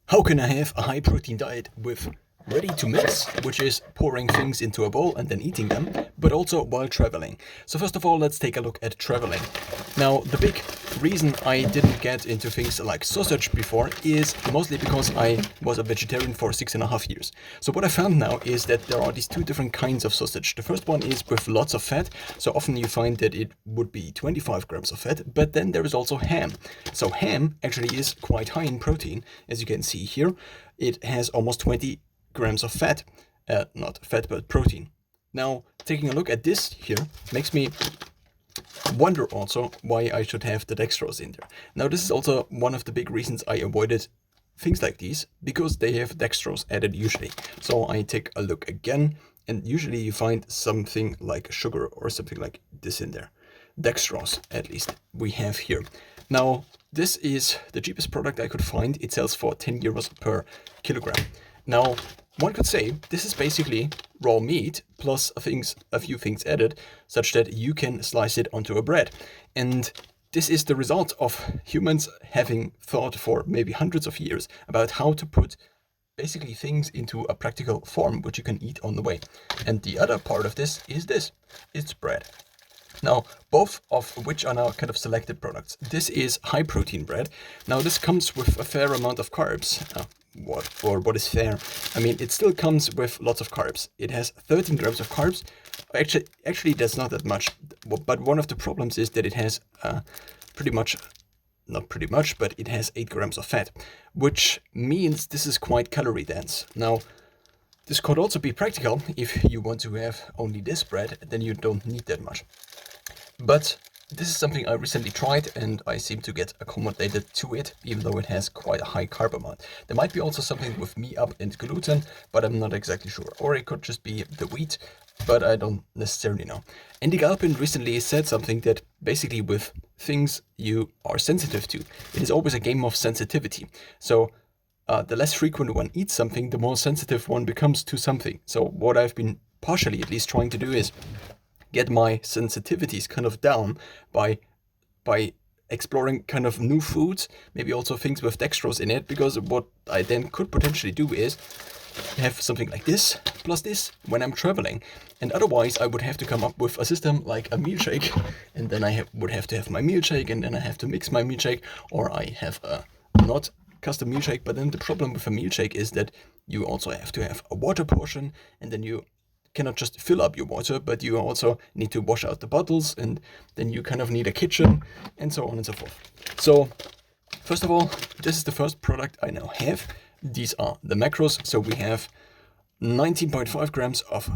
How can I have a high protein diet with ready to mix, which is pouring things into a bowl and then eating them, but also while traveling? So first of all, let's take a look at traveling. Now, the big reason I didn't get into things like sausage before is mostly because I was a vegetarian for 6.5 years. So what I found now is that there are these two different kinds of sausage. The first one is with lots of fat. So often you find that it would be 25 grams of fat, but then there is also ham. So ham actually is quite high in protein, as you can see here. It has almost 20 grams of fat, not fat, but protein. Now, taking a look at this here makes me wonder also why I should have the dextrose in there. Now, this is also one of the big reasons I avoided things like these, because they have dextrose added usually. So I take a look again, and usually you find something like sugar or something like this in there. Dextrose, at least, we have here. Now, this is the cheapest product I could find. It sells for 10 euros per kilogram. Now, one could say this is basically raw meat plus a few things added, such that you can slice it onto a bread. And this is the result of humans having thought for maybe hundreds of years about how to put basically things into a practical form which you can eat on the way. And the other part of this is it's bread. Now, both of which are now kind of selected products. This is high protein bread. Now, this comes with a fair amount of carbs. What is fair? I mean, it still comes with lots of carbs. It has 13 grams of carbs. Actually, that's not that much. But one of the problems is that it has not pretty much, but it has 8 grams of fat, which means this is quite calorie dense. Now, this could also be practical if you want to have only this bread, then you don't need that much. But this is something I recently tried and I seem to get accommodated to it, even though it has quite a high carb amount. There might be also something with MeUp and gluten, but I'm not exactly sure. Or it could just be the wheat, but I don't necessarily know. Andy Galpin recently said something that basically with things you are sensitive to, it is always a game of sensitivity. So the less frequent one eats something, the more sensitive one becomes to something. So what I've been partially at least trying to do is get my sensitivities kind of down by exploring kind of new foods, maybe also things with dextrose in it, because what I then could potentially do is have something like this plus this when I'm traveling. And otherwise I would have to come up with a system like a meal shake, and then I would have to have my meal shake, and then I have to mix my meal shake, or I have a not custom meal shake. But then the problem with a meal shake is that you also have to have a water portion, and then you cannot just fill up your water, but you also need to wash out the bottles, and then you kind of need a kitchen, and so on and so forth. So first of all, this is the first product I now have. These are the macros. So we have 19.5 grams of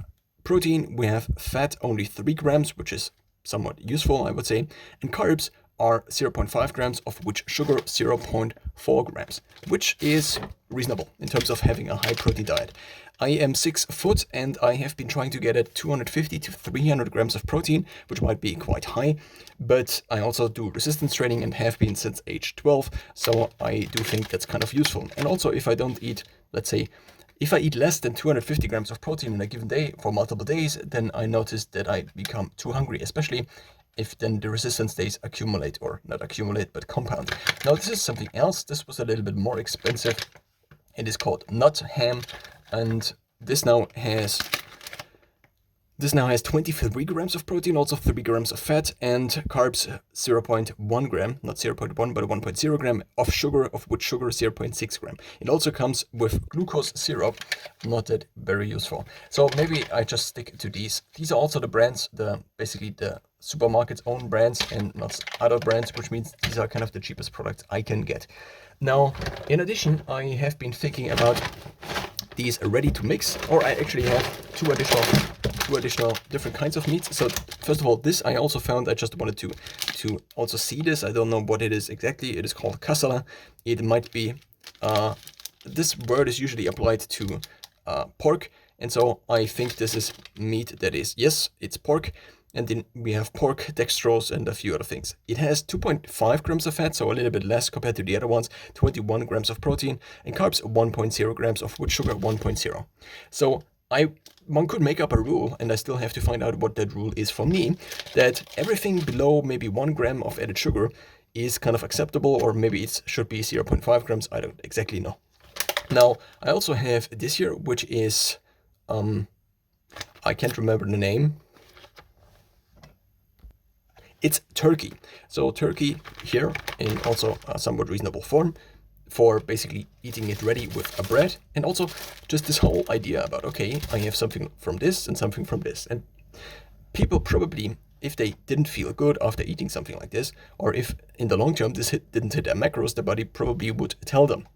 protein. We have fat, only 3 grams, which is somewhat useful, I would say. And carbs are 0.5 grams, of which sugar 0.4 grams, which is reasonable in terms of having a high protein diet. I am 6 foot and I have been trying to get at 250 to 300 grams of protein, which might be quite high, but I also do resistance training and have been since age 12, so I do think that's kind of useful. And also, if I don't eat, let's say, if I eat less than 250 grams of protein in a given day for multiple days, then I notice that I become too hungry, especially if then the resistance days accumulate, or not accumulate, but compound. Now, this is something else. This was a little bit more expensive. It is called nut ham, and this now has 23 grams of protein, also 3 grams of fat, and carbs 0.1 gram, not 0.1, but 1.0 gram of sugar, of which sugar 0.6 gram. It also comes with glucose syrup, not that very useful. So maybe I just stick to these. These are also the brands, basically the supermarket's own brands and not other brands, which means these are kind of the cheapest products I can get. Now, in addition, I have been thinking about these ready to mix, or I actually have two additional different kinds of meats. So first of all, this I also found. I just wanted to also see this. I don't know what it is exactly. It is called cassala. It might be this word is usually applied to pork, and so I think this is meat that is, yes, it's pork. And then we have pork, dextrose, and a few other things. It has 2.5 grams of fat, so a little bit less compared to the other ones, 21 grams of protein, and carbs 1.0 grams, of which sugar 1.0. So one could make up a rule, and I still have to find out what that rule is for me, that everything below maybe 1 gram of added sugar is kind of acceptable, or maybe it should be 0.5 grams, I don't exactly know. Now, I also have this here, which is, I can't remember the name. It's turkey. So turkey here in also a somewhat reasonable form for basically eating it ready with a bread. And also just this whole idea about, okay, I have something from this and something from this. And people probably, if they didn't feel good after eating something like this, or if in the long term this didn't hit their macros, the body probably would tell them.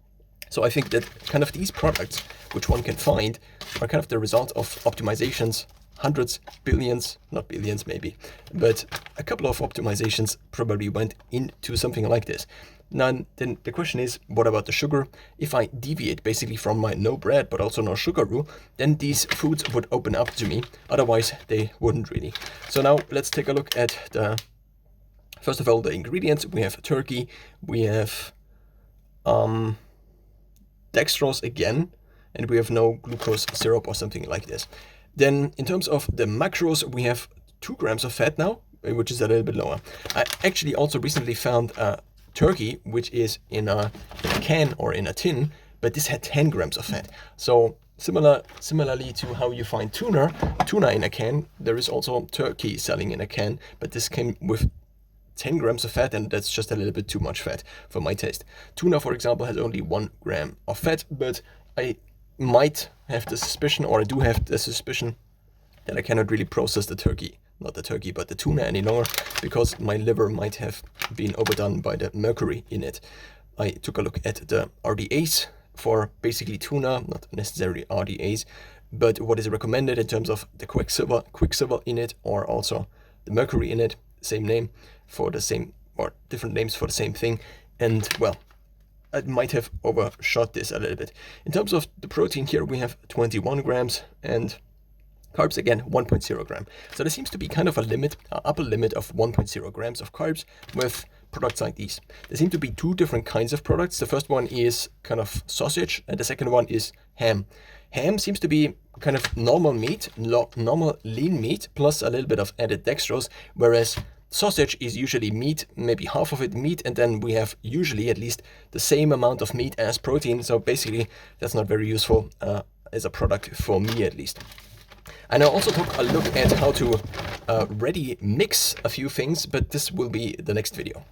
So I think that kind of these products, which one can find, are kind of the result of optimizations, hundreds, billions, not billions maybe, but a couple of optimizations probably went into something like this. Now, then the question is, what about the sugar? If I deviate basically from my no bread but also no sugar rule, then these foods would open up to me. Otherwise, they wouldn't really. So now let's take a look at the, first of all, the ingredients. We have turkey, we have dextrose again, and we have no glucose syrup or something like this. Then in terms of the macros, we have 2 grams of fat now, which is a little bit lower. I actually also recently found turkey, which is in a can or in a tin, but this had 10 grams of fat. So similarly to how you find tuna in a can, there is also turkey selling in a can, but this came with 10 grams of fat, and that's just a little bit too much fat for my taste. Tuna, for example, has only 1 gram of fat, but I might have the suspicion, or I do have the suspicion, that I cannot really process the turkey, not the turkey, but the tuna any longer, because my liver might have been overdone by the mercury in it. I took a look at the RDAs for basically tuna, not necessarily RDAs, but what is recommended in terms of the quicksilver in it, or also the mercury in it, same name for the same, or different names for the same thing. And well, I might have overshot this a little bit. In terms of the protein here, we have 21 grams, and carbs again 1.0 gram. So there seems to be kind of a limit, upper limit of 1.0 grams of carbs with products like these. There seem to be 2 different kinds of products. The first one is kind of sausage, and the second one is ham. Ham seems to be kind of normal meat, normal lean meat, plus a little bit of added dextrose, whereas sausage is usually meat, maybe half of it meat, and then we have usually at least the same amount of meat as protein. So basically that's not very useful as a product for me at least. And I also took a look at how to ready mix a few things, but this will be the next video.